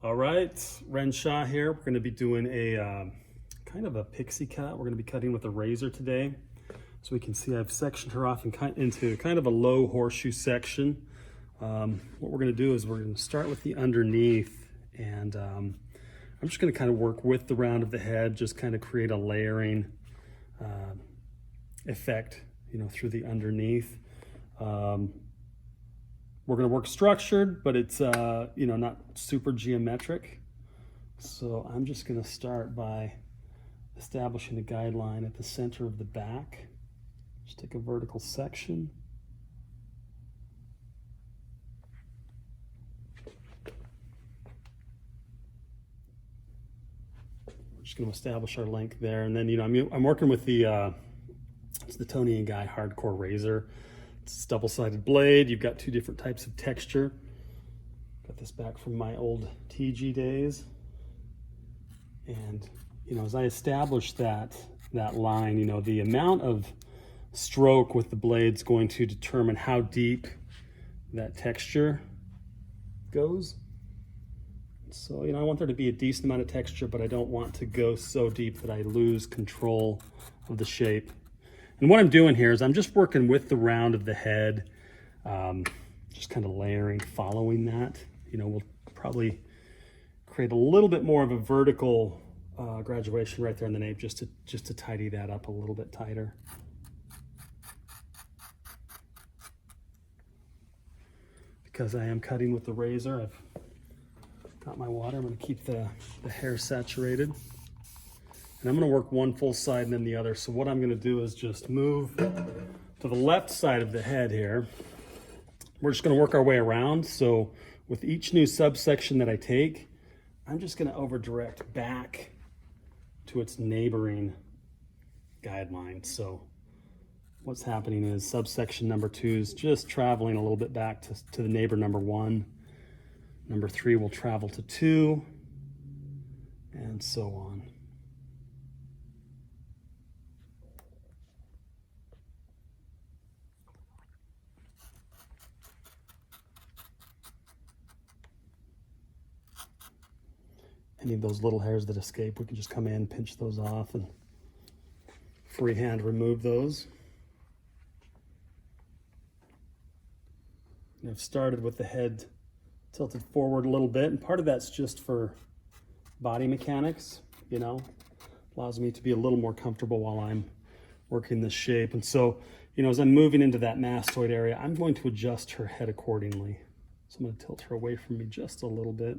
All right, REN Shah here. We're going to be doing a kind of a pixie cut. We're going to be cutting with a razor today. So we can see I've sectioned her off and cut into kind of a low horseshoe section. What we're going to do is we're going to start with the underneath, and I'm just going to kind of work with the round of the head, just kind of create a layering effect, through the underneath. We're going to work structured, but it's, not super geometric. So I'm just going to start by establishing a guideline at the center of the back. Just take a vertical section. We're just going to establish our length there. And then, I'm working with it's the Tony & Guy Hardcore Razor. It's a double-sided blade. You've got two different types of texture. Got this back from my old TG days. And, as I establish that line, the amount of stroke with the blade is going to determine how deep that texture goes. So, I want there to be a decent amount of texture, but I don't want to go so deep that I lose control of the shape. And what I'm doing here is I'm just working with the round of the head, just kind of layering, following that. We'll probably create a little bit more of a vertical graduation right there in the nape, just to tidy that up a little bit tighter. Because I am cutting with the razor, I've got my water. I'm going to keep the hair saturated. And I'm going to work one full side and then the other. So what I'm going to do is just move to the left side of the head here. We're just going to work our way around. So with each new subsection that I take, I'm just going to over direct back to its neighboring guideline. So what's happening is subsection number 2 is just traveling a little bit back to the neighbor number 1. Number 3 will travel to 2, and so on. Any of those little hairs that escape, we can just come in, pinch those off, and freehand remove those. And I've started with the head tilted forward a little bit, and part of that's just for body mechanics, allows me to be a little more comfortable while I'm working this shape. And so, as I'm moving into that mastoid area, I'm going to adjust her head accordingly. So I'm going to tilt her away from me just a little bit.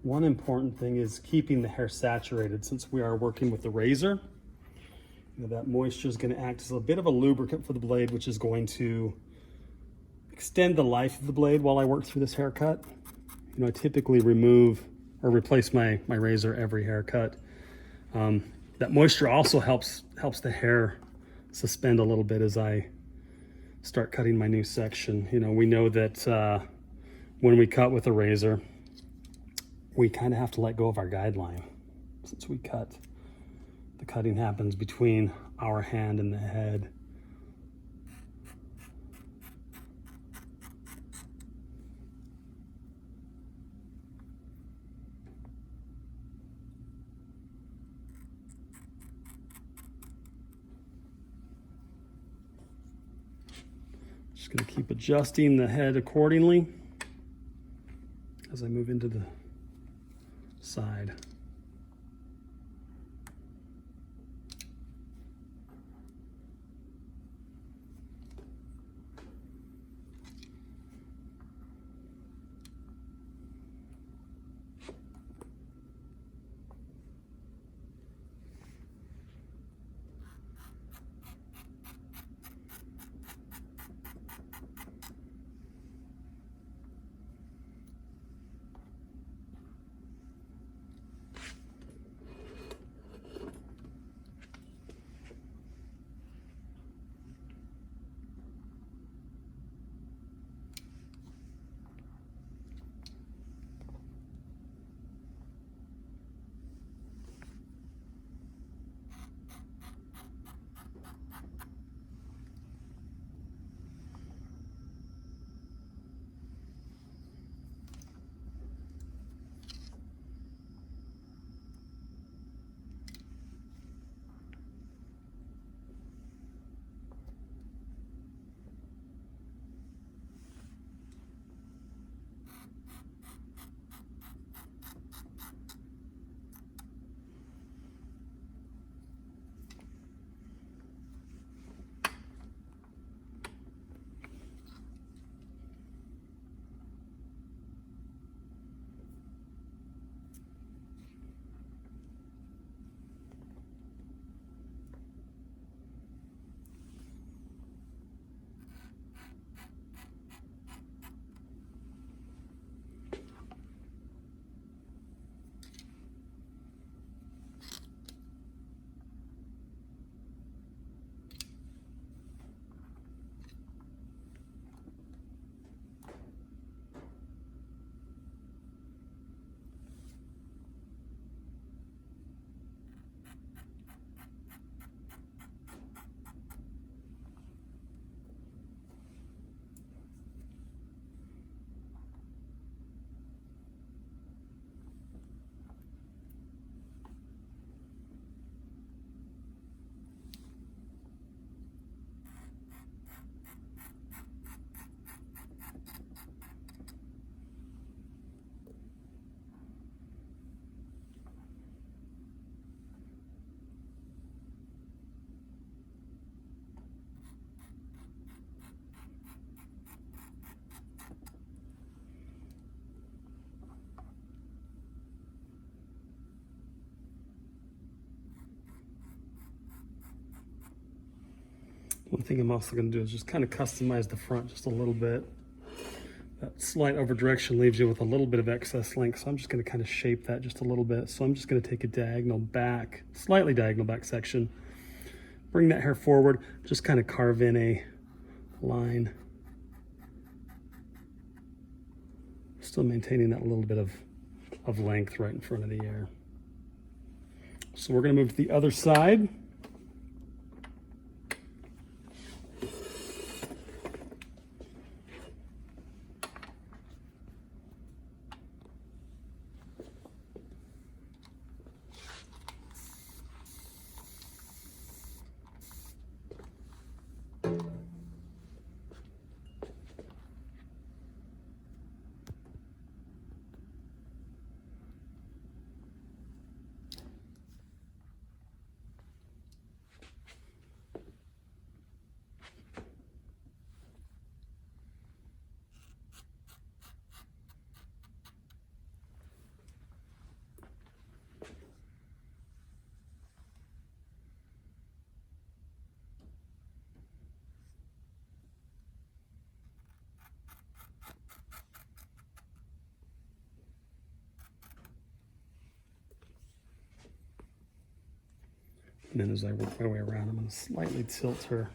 One important thing is keeping the hair saturated. Since we are working with the razor, that moisture is going to act as a bit of a lubricant for the blade, which is going to extend the life of the blade while I work through this haircut. I typically remove or replace my razor every haircut. That moisture also helps the hair suspend a little bit as I start cutting my new section. We know that when we cut with a razor, we kind of have to let go of our guideline. Since we cut, the cutting happens between our hand and the head. Just going to keep adjusting the head accordingly as I move into the side. One thing I'm also going to do is just kind of customize the front just a little bit. That slight over direction leaves you with a little bit of excess length, so I'm just going to kind of shape that just a little bit. So I'm just going to take a diagonal back, slightly diagonal back section, bring that hair forward, just kind of carve in a line. Still maintaining that little bit of length right in front of the ear. So we're going to move to the other side. And then as I work my way around, I'm going to slightly tilt her.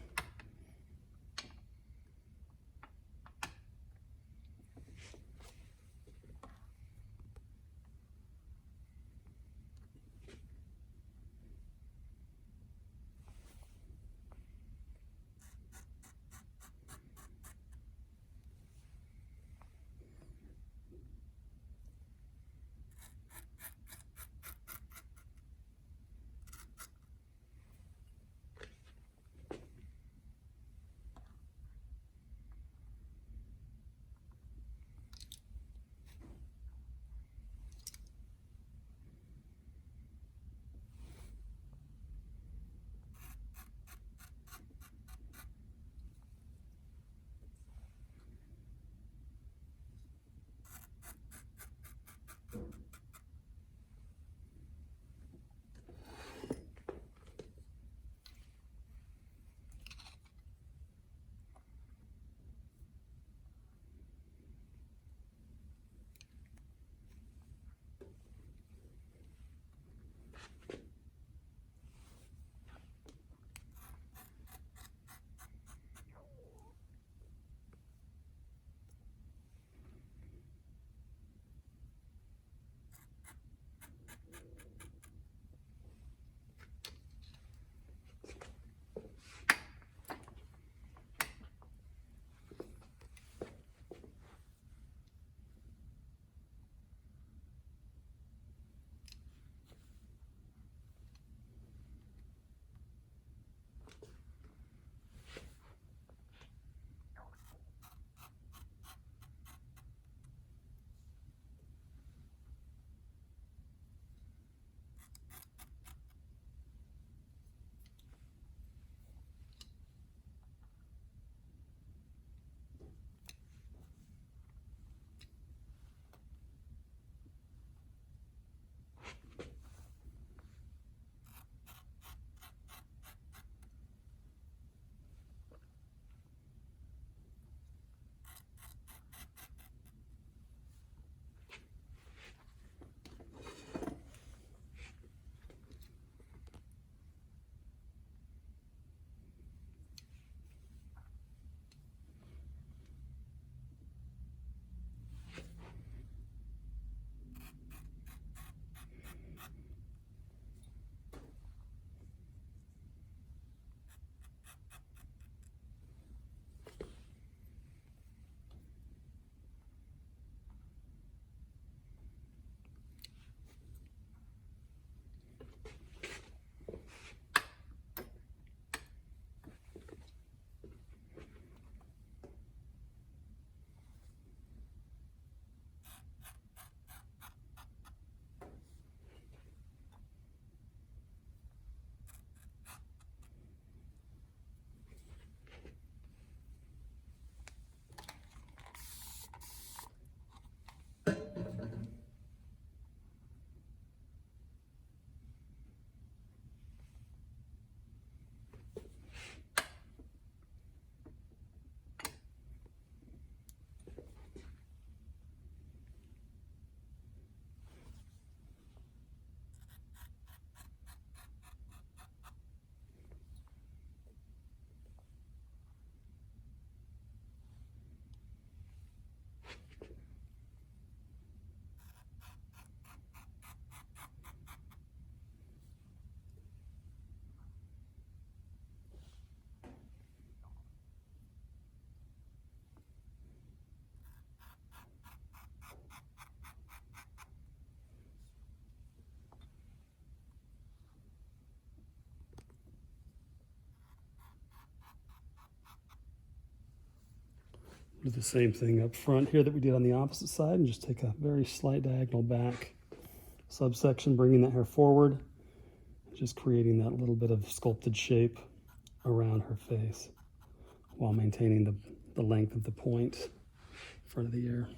Do the same thing up front here that we did on the opposite side, and just take a very slight diagonal back subsection, bringing that hair forward, just creating that little bit of sculpted shape around her face while maintaining the length of the point in front of the ear.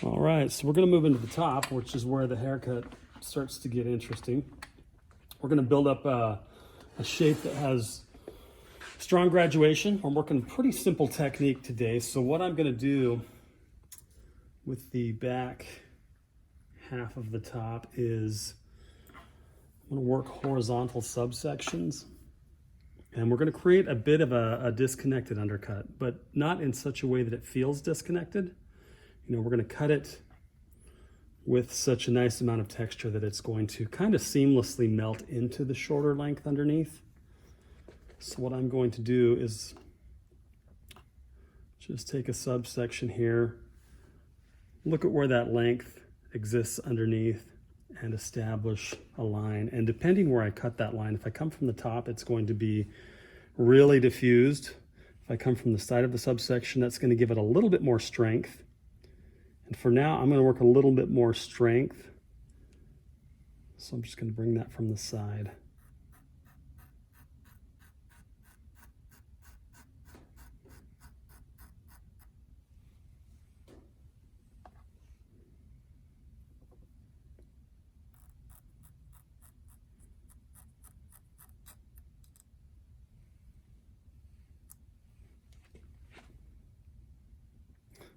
All right, so we're going to move into the top, which is where the haircut starts to get interesting. We're going to build up a shape that has strong graduation. I'm working pretty simple technique today. So what I'm going to do with the back half of the top is I'm going to work horizontal subsections. And we're going to create a bit of a disconnected undercut, but not in such a way that it feels disconnected. You know, we're going to cut it with such a nice amount of texture that it's going to kind of seamlessly melt into the shorter length underneath. So what I'm going to do is just take a subsection here, look at where that length exists underneath, and establish a line. And depending where I cut that line, if I come from the top, it's going to be really diffused. If I come from the side of the subsection, that's going to give it a little bit more strength. And for now, I'm going to work a little bit more strength. So I'm just going to bring that from the side.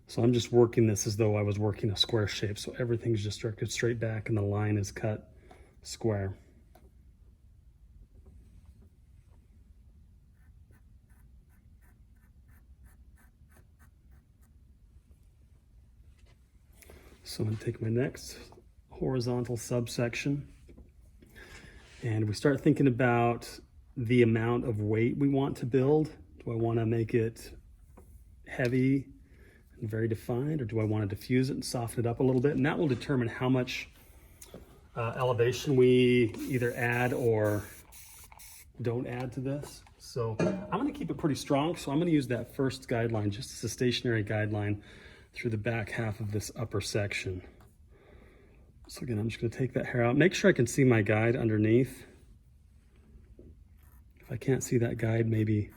So I'm just working this as though I was working a square shape. So everything's just directed straight back and the line is cut square. So I'm going to take my next horizontal subsection and we start thinking about the amount of weight we want to build. Do I want to make it heavy and very defined, or do I want to diffuse it and soften it up a little bit? And that will determine how much elevation we either add or don't add to this. So I'm going to keep it pretty strong. So I'm going to use that first guideline, just as a stationary guideline through the back half of this upper section. So again, I'm just going to take that hair out. Make sure I can see my guide underneath. If I can't see that guide, maybe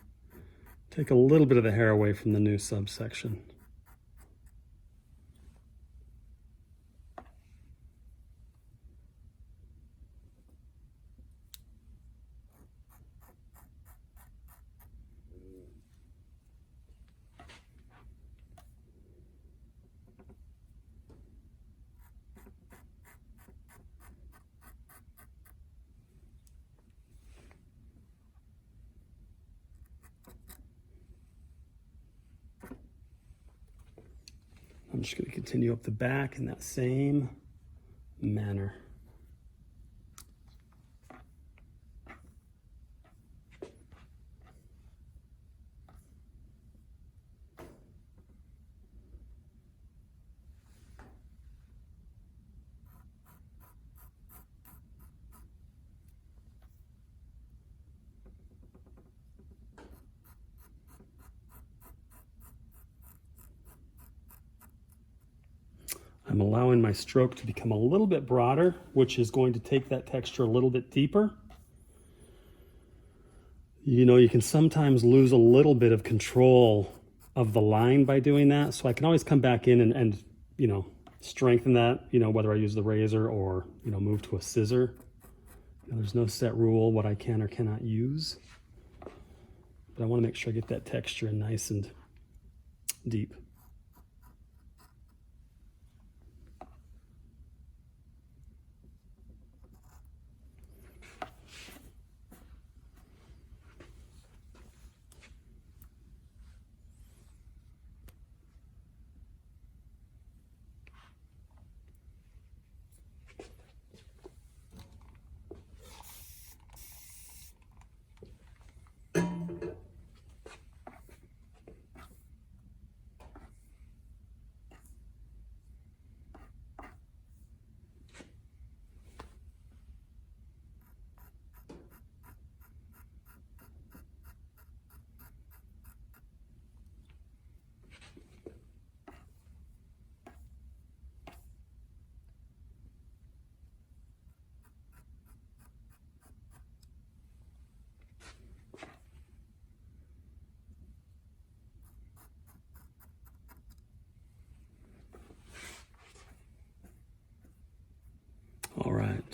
take a little bit of the hair away from the new subsection. I'm just going to continue up the back in that same manner. I'm allowing my stroke to become a little bit broader, which is going to take that texture a little bit deeper. You know, you can sometimes lose a little bit of control of the line by doing that. So I can always come back in and you know, strengthen that, you know, whether I use the razor or, you know, move to a scissor. You know, there's no set rule what I can or cannot use. But I want to make sure I get that texture nice and deep.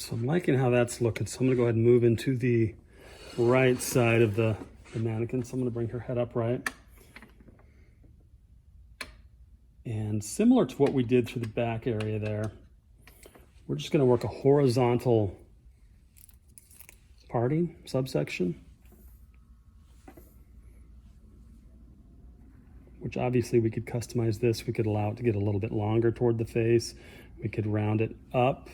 So I'm liking how that's looking. So I'm gonna go ahead and move into the right side of the mannequin. So I'm gonna bring her head upright. And similar to what we did through the back area there, we're just gonna work a horizontal parting subsection, which obviously we could customize this. We could allow it to get a little bit longer toward the face. We could round it up.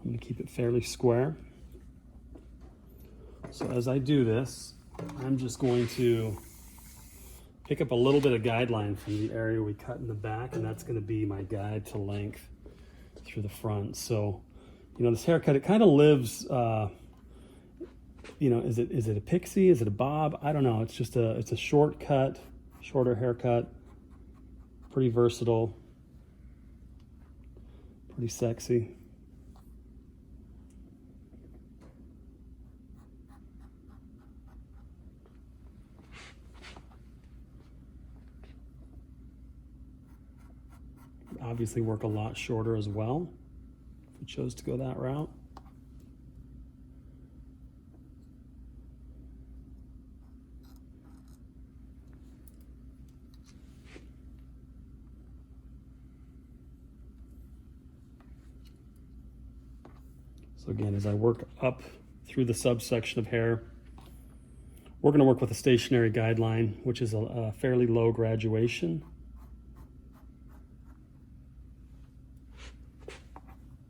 I'm gonna keep it fairly square. So as I do this, I'm just going to pick up a little bit of guideline from the area we cut in the back, and that's gonna be my guide to length through the front. So, you know, this haircut, it kind of lives, you know, is it a pixie? Is it a bob? I don't know. It's just it's a shortcut, shorter haircut, pretty versatile, pretty sexy. Obviously work a lot shorter as well if we chose to go that route. So again, as I work up through the subsection of hair, we're going to work with a stationary guideline, which is a fairly low graduation.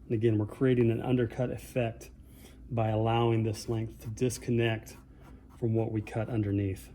And again, we're creating an undercut effect by allowing this length to disconnect from what we cut underneath.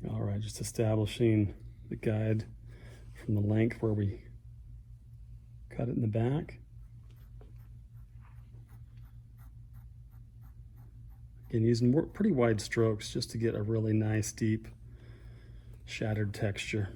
All right, just establishing the guide from the length where we cut it in the back. Again, using pretty wide strokes just to get a really nice, deep, shattered texture.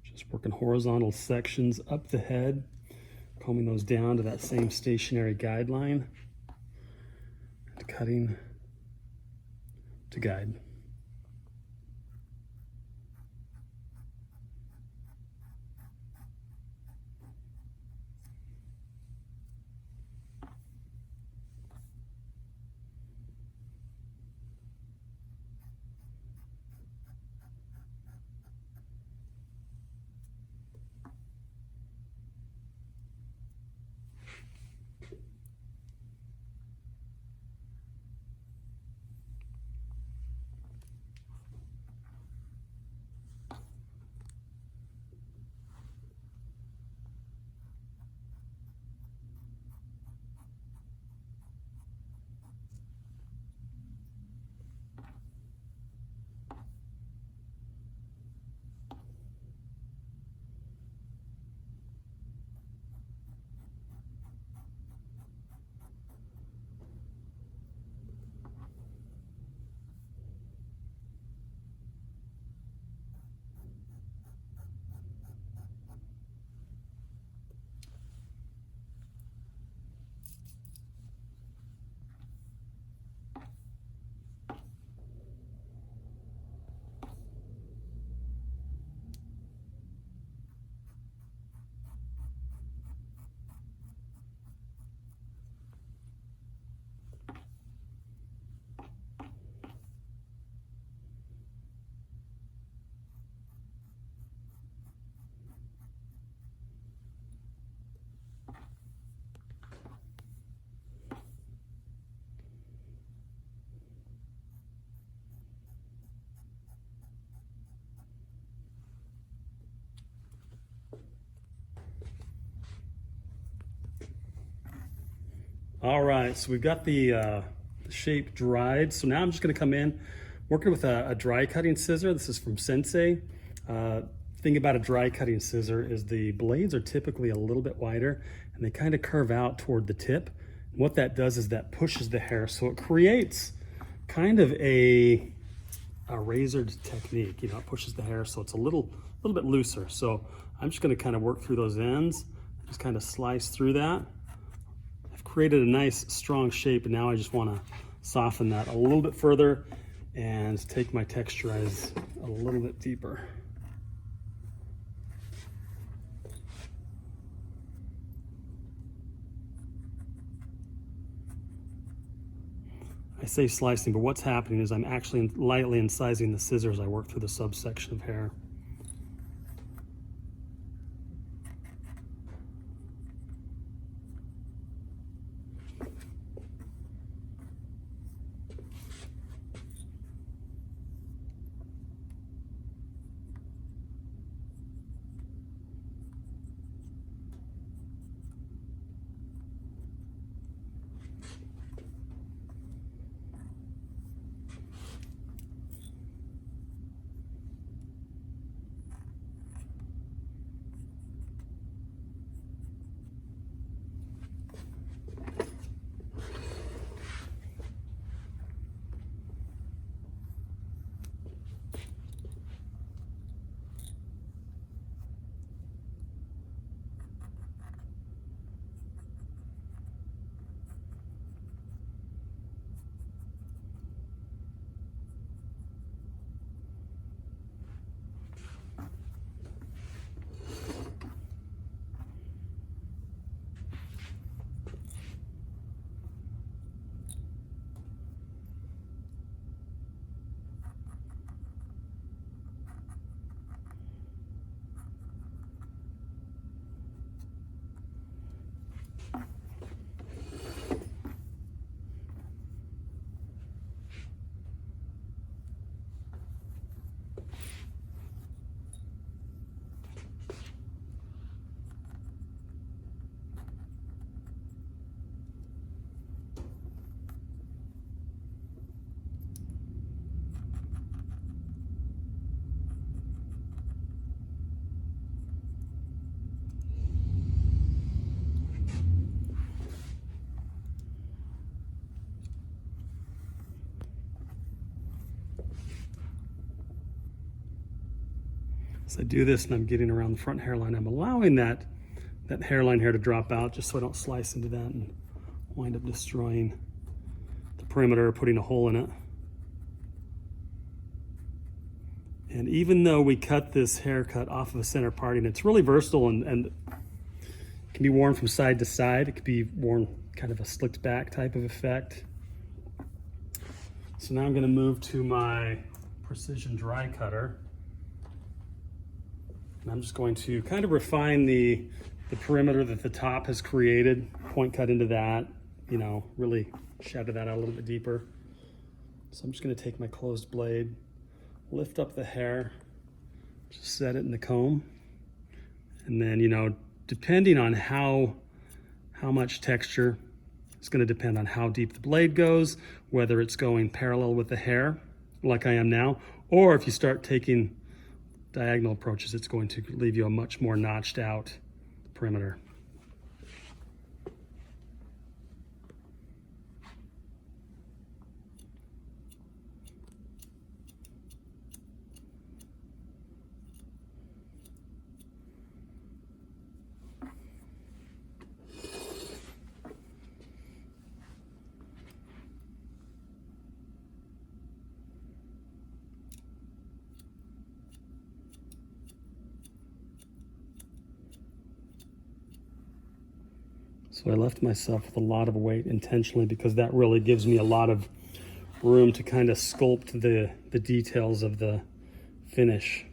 Just working horizontal sections up the head, combing those down to that same stationary guideline, and cutting to guide. All right, so we've got the shape dried. So now I'm just gonna come in, working with a dry cutting scissor. This is from Sensei. Thing about a dry cutting scissor is the blades are typically a little bit wider and they kind of curve out toward the tip. And what that does is that pushes the hair. So it creates kind of a razored technique. You know, it pushes the hair so it's a little bit looser. So I'm just gonna kind of work through those ends, just kind of slice through that. Created a nice strong shape, and now I just want to soften that a little bit further and take my texturize a little bit deeper. I say slicing, but what's happening is I'm actually lightly incising the scissors as I work through the subsection of hair. As I do this and I'm getting around the front hairline, I'm allowing that hairline here to drop out just so I don't slice into that and wind up destroying the perimeter, putting a hole in it. And even though we cut this haircut off of a center parting, it's really versatile and can be worn from side to side. It could be worn kind of a slicked back type of effect. So now I'm gonna move to my precision dry cutter. And I'm just going to kind of refine the perimeter that the top has created, point cut into that, you know, really shadow that out a little bit deeper. So I'm just gonna take my closed blade, lift up the hair, just set it in the comb. And then, you know, depending on how much texture, it's gonna depend on how deep the blade goes, whether it's going parallel with the hair, like I am now, or if you start taking diagonal approaches, it's going to leave you a much more notched out perimeter. So I left myself with a lot of weight intentionally because that really gives me a lot of room to kind of sculpt the details of the finish.